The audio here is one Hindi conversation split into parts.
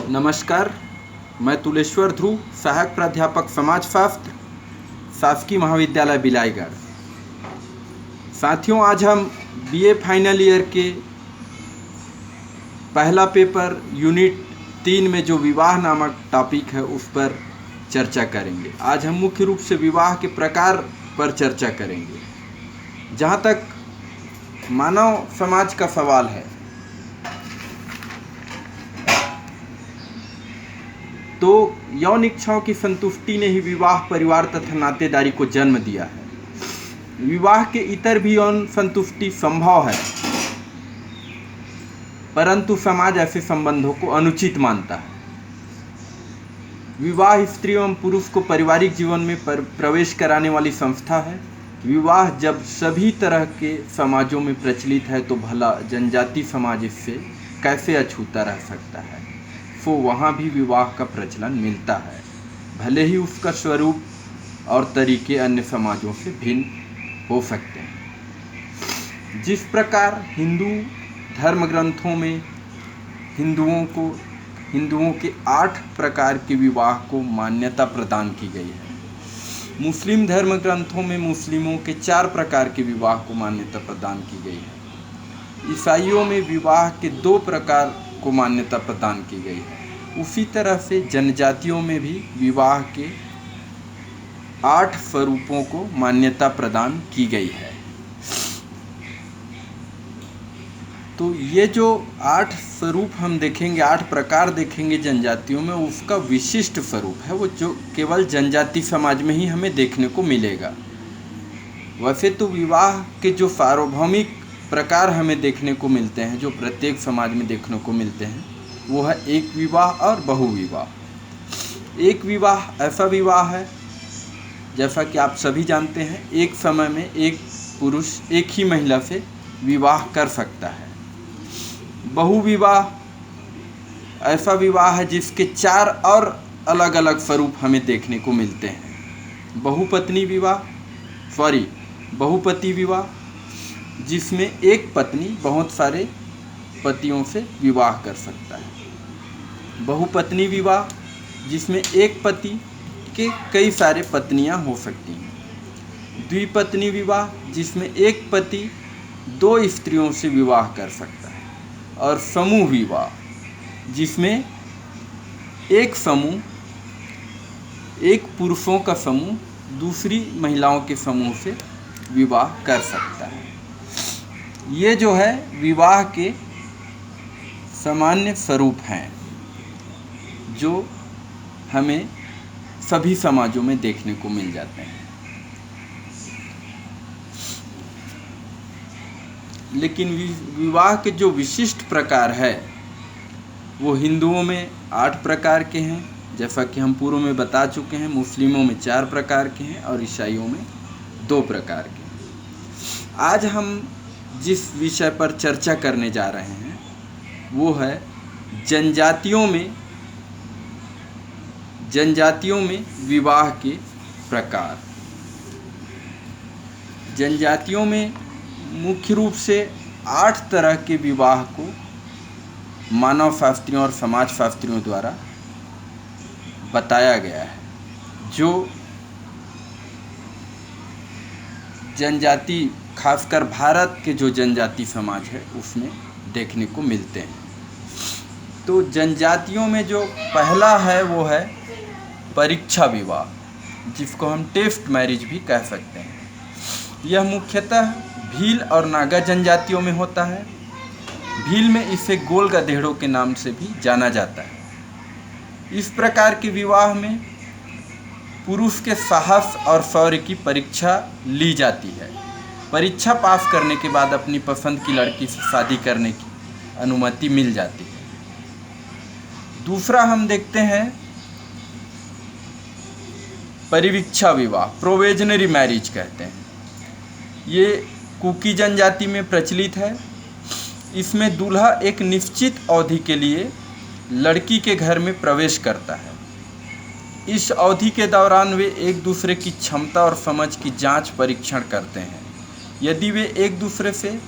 नमस्कार, मैं तुलेश्वर ध्रुव, सहायक प्राध्यापक समाजशास्त्र, शासकीय महाविद्यालय बिलाईगढ़। साथियों, आज हम बीए फाइनल ईयर के पहला पेपर यूनिट 3 में जो विवाह नामक टॉपिक है उस पर चर्चा करेंगे। आज हम मुख्य रूप से विवाह के प्रकार पर चर्चा करेंगे। जहाँ तक मानव समाज का सवाल है तो यौन इच्छाओं की संतुष्टि ने ही विवाह, परिवार तथा नातेदारी को जन्म दिया है। विवाह के इतर भी यौन संतुष्टि संभव है, परंतु समाज ऐसे संबंधों को अनुचित मानता है। विवाह स्त्री एवं पुरुष को पारिवारिक जीवन में प्रवेश कराने वाली संस्था है। विवाह जब सभी तरह के समाजों में प्रचलित है तो भला जनजाति समाज इससे कैसे अछूता रह सकता है। तो वहाँ भी विवाह का प्रचलन मिलता है, भले ही उसका स्वरूप और तरीके अन्य समाजों से भिन्न हो सकते हैं। जिस प्रकार हिंदू धर्म ग्रंथों में हिंदुओं के 8 प्रकार के विवाह को मान्यता प्रदान की गई है, मुस्लिम धर्म ग्रंथों में मुस्लिमों के 4 प्रकार के विवाह को मान्यता प्रदान की गई है, ईसाइयों में विवाह के 2 प्रकार को मान्यता प्रदान की गई है। उसी तरह से जनजातियों में भी विवाह के 8 स्वरूपों को मान्यता प्रदान की गई है। तो ये जो 8 स्वरूप हम देखेंगे, 8 प्रकार देखेंगे जनजातियों में, उसका विशिष्ट स्वरूप है वो जो केवल जनजाति समाज में ही हमें देखने को मिलेगा। वैसे तो विवाह के जो सार्वभौमिक प्रकार हमें देखने को मिलते हैं, जो प्रत्येक समाज में देखने को मिलते हैं, वो है एक विवाह और बहुविवाह। एक विवाह ऐसा विवाह है, जैसा कि आप सभी जानते हैं, एक समय में एक पुरुष एक ही महिला से विवाह कर सकता है। बहुविवाह ऐसा विवाह है जिसके 4 और अलग अलग स्वरूप हमें देखने को मिलते हैं। बहुपति विवाह, जिसमें एक पत्नी बहुत सारे पतियों से विवाह कर सकता है। बहुपत्नी विवाह, जिसमें एक पति के कई सारे पत्नियां हो सकती हैं। द्विपत्नी विवाह, जिसमें एक पति 2 स्त्रियों से विवाह कर सकता है। और समूह विवाह, जिसमें एक पुरुषों का समूह दूसरी महिलाओं के समूह से विवाह कर सकता है। ये जो है विवाह के सामान्य स्वरूप हैं जो हमें सभी समाजों में देखने को मिल जाते हैं। लेकिन विवाह के जो विशिष्ट प्रकार है वो हिंदुओं में 8 प्रकार के हैं, जैसा कि हम पूर्व में बता चुके हैं। मुस्लिमों में 4 प्रकार के हैं और ईसाइयों में 2 प्रकार के हैं। आज हम जिस विषय पर चर्चा करने जा रहे हैं वो है जनजातियों में विवाह के प्रकार। जनजातियों में मुख्य रूप से 8 तरह के विवाह को मानव शास्त्रियों और समाज शास्त्रियों द्वारा बताया गया है, जो जनजाति, खासकर भारत के जो जनजाति समाज है उसमें देखने को मिलते हैं। तो जनजातियों में जो पहला है वो है परीक्षा विवाह, जिसको हम टेस्ट मैरिज भी कह सकते हैं। यह मुख्यतः भील और नागा जनजातियों में होता है। भील में इसे गोल गधेड़ों के नाम से भी जाना जाता है। इस प्रकार के विवाह में पुरुष के साहस और शौर्य की परीक्षा ली जाती है। परीक्षा पास करने के बाद अपनी पसंद की लड़की से शादी करने की अनुमति मिल जाती है। दूसरा हम देखते हैं परिवीक्षा विवाह, प्रोविजनरी मैरिज कहते हैं। ये कुकी जनजाति में प्रचलित है। इसमें दूल्हा एक निश्चित अवधि के लिए लड़की के घर में प्रवेश करता है। इस अवधि के दौरान वे एक दूसरे की क्षमता और समझ की जांच परीक्षण करते हैं। यदि वे एक दूसरे से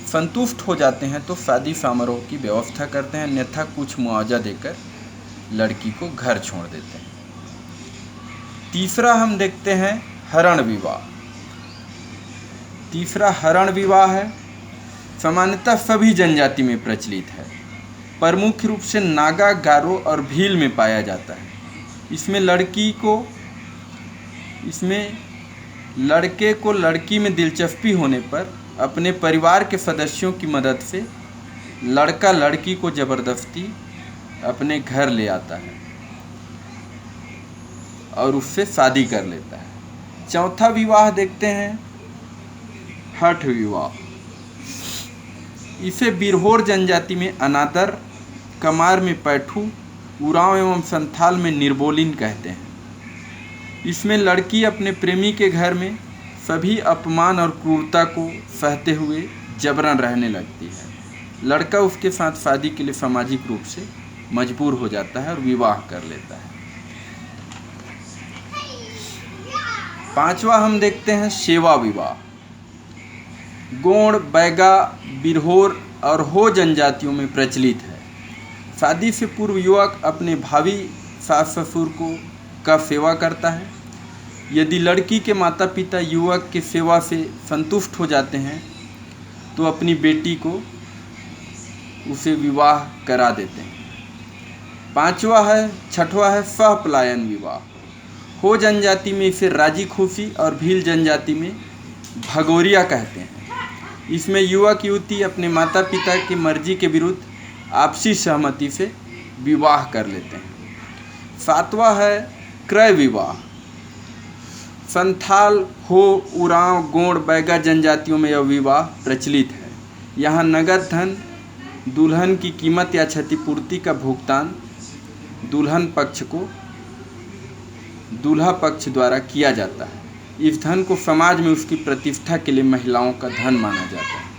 संतुष्ट हो जाते हैं तो शादी समारोह की व्यवस्था करते हैं, अन्यथा कुछ मुआवजा देकर लड़की को घर छोड़ देते हैं। तीसरा हम देखते हैं हरण विवाह। तीसरा हरण विवाह है। सामान्यतः सभी जनजाति में प्रचलित है, पर मुख्य रूप से नागा, गारो और भील में पाया जाता है। इसमें लड़के को लड़की में दिलचस्पी होने पर अपने परिवार के सदस्यों की मदद से लड़का लड़की को जबरदस्ती अपने घर ले आता है और उससे शादी कर लेता है। चौथा विवाह देखते हैं हठ विवाह। इसे बिरहोर जनजाति में अनादर, कमार में पैठू, उरांव एवं संथाल में निर्बोलिन कहते हैं। इसमें लड़की अपने प्रेमी के घर में सभी अपमान और क्रूरता को सहते हुए जबरन रहने लगती है। लड़का उसके साथ शादी के लिए सामाजिक रूप से मजबूर हो जाता है और विवाह कर लेता है। पांचवा हम देखते हैं सेवा विवाह। गोंड, बैगा, बिरहोर और हो जनजातियों में प्रचलित है। शादी से पूर्व युवक अपने भावी सास ससुर का सेवा करता है। यदि लड़की के माता पिता युवक की सेवा से संतुष्ट हो जाते हैं तो अपनी बेटी को उसे विवाह करा देते हैं। छठवा है सहपलायन विवाह। हो जनजाति में इसे राजी खुशी और भील जनजाति में भगोरिया कहते हैं। इसमें युवक युवती अपने माता पिता की मर्जी के विरुद्ध आपसी सहमति से विवाह कर लेते हैं। सातवां है क्रय विवाह। संथाल, हो, उरांव, गोंड, बैगा जनजातियों में यह विवाह प्रचलित है। यहाँ नगद धन, दुल्हन की कीमत या क्षतिपूर्ति का भुगतान दुल्हन पक्ष को दूल्हा पक्ष द्वारा किया जाता है। इस धन को समाज में उसकी प्रतिष्ठा के लिए महिलाओं का धन माना जाता है।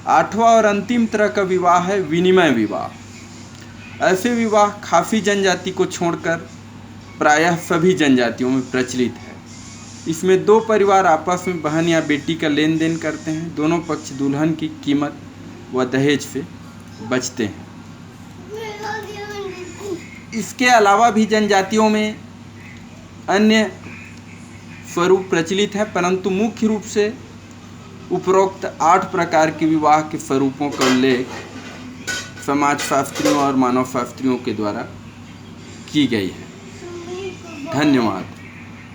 आठवां और अंतिम तरह का विवाह है विनिमय विवाह। ऐसे विवाह खासी जनजाति को छोड़कर प्रायः सभी जनजातियों में प्रचलित है। इसमें दो परिवार आपस में बहन या बेटी का लेन देन करते हैं। दोनों पक्ष दुल्हन की कीमत व दहेज से बचते हैं। इसके अलावा भी जनजातियों में अन्य स्वरूप प्रचलित है, परंतु मुख्य रूप से उपरोक्त 8 प्रकार के विवाह के स्वरूपों का उल्लेख समाजशास्त्रियों और मानवशास्त्रियों के द्वारा की गई है। धन्यवाद।